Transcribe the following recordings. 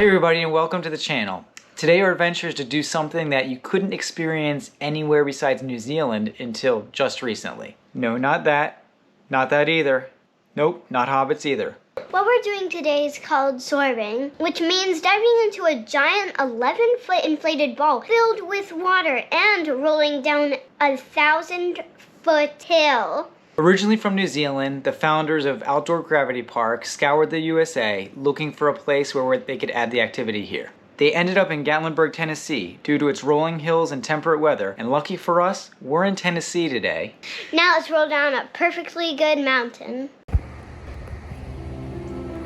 everybody and welcome to the channel. Today our adventure is to do something that you couldn't experience anywhere besides New Zealand until just recently. No, not that. Not that either. Nope, not hobbits either. What we're doing today is called Zorbing, which means diving into a giant 11-foot inflated ball filled with water and rolling down a 1,000-foot hill. Originally from New Zealand, the founders of Outdoor Gravity Park scoured the USA looking for a place where they could add the activity here. They ended up in Gatlinburg, Tennessee due to its rolling hills and temperate weather, and lucky for us, we're in Tennessee today. Now let's roll down a perfectly good mountain.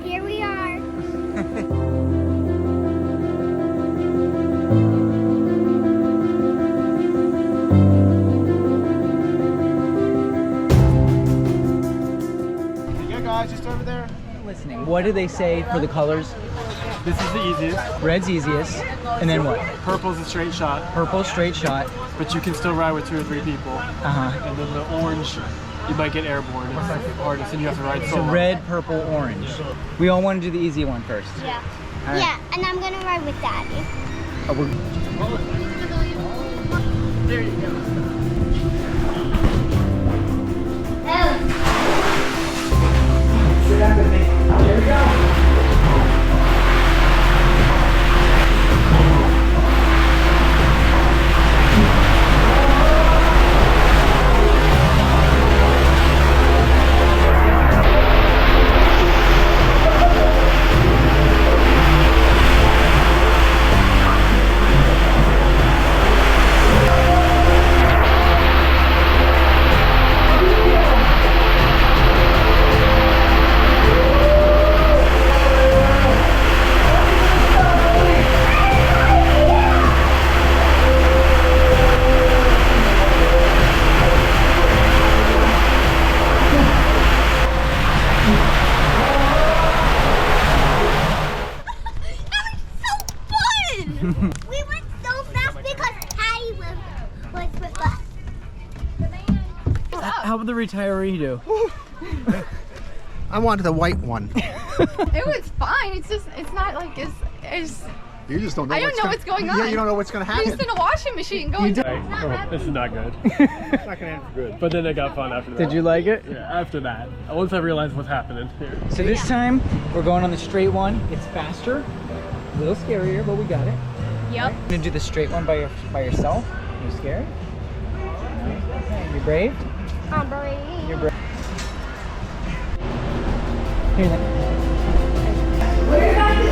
Here we are. Just over there. Listening. What do they say for the colors? This is the easiest. Red's easiest. And then what? Purple's a straight shot. Purple, straight shot. But you can still ride with 2 or 3 people. And then the orange, you might get airborne. It's the hardest, and you have to ride solo. So red, purple, orange. We all want to do the easy one first. Yeah. Right. Yeah, and I'm gonna ride with Daddy. Oh, There you go. Sit up with me. Here we go. We went so fast because Patty was with us. How would the retiree do? I wanted the white one. It was fine. It's not like it's You just don't know. I don't know what's going on. Yeah, you don't know what's going to happen. You're just in a washing machine going. This is not good. It's not gonna end for good. But then it got fun after that. Did you like it? Yeah, after that. Once I realized what's happening here. So this time, we're going on the straight one. It's faster, a little scarier, but we got it. Yep. You're gonna do the straight one by yourself? You scared? Okay. You brave? I'm brave. You're brave. Here then. We're about to go.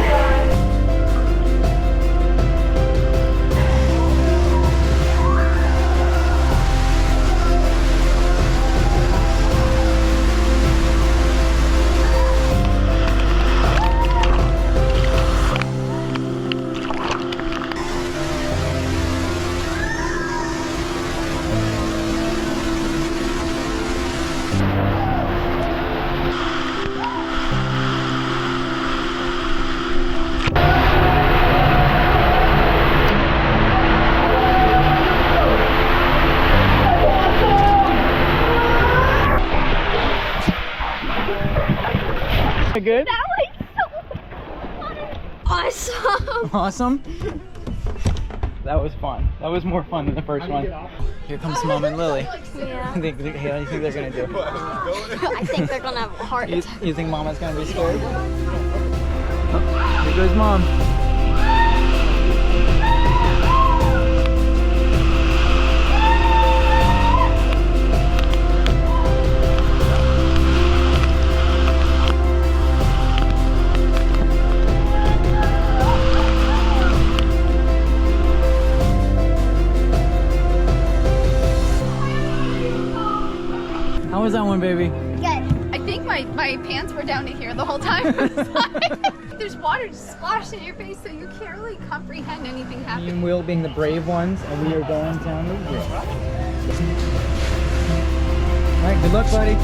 Good? That was so awesome. Awesome? That was fun. That was more fun than the first one. Here comes Mom and Lily. Yeah. What do you think they're gonna do? I think they're gonna have a heart attack. You think Mama's gonna be scared? Oh, here goes Mom. How was that one, baby? Good. I think my pants were down to here the whole time. There's water just splashed in your face, so you can't really comprehend anything Me happening. and Will being the brave ones, and we are going down the hill. All right, good luck, buddy.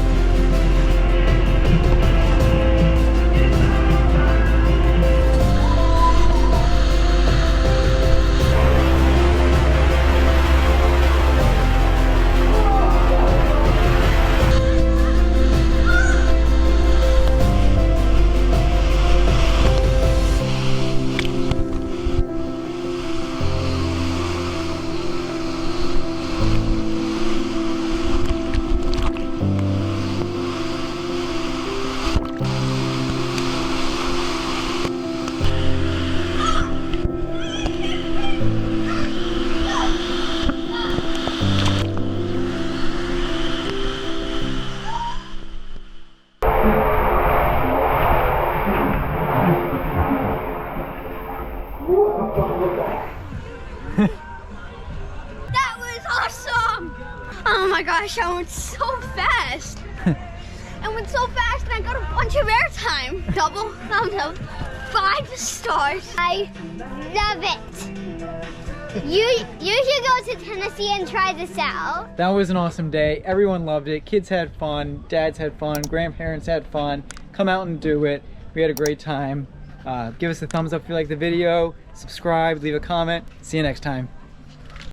Oh my gosh, I went so fast. I went so fast and I got a bunch of airtime. Double thumbs up, 5 stars. I love it. You should go to Tennessee and try this out. That was an awesome day. Everyone loved it. Kids had fun, dads had fun, grandparents had fun. Come out and do it. We had a great time. Give us a thumbs up if you like the video. Subscribe, leave a comment. See you next time.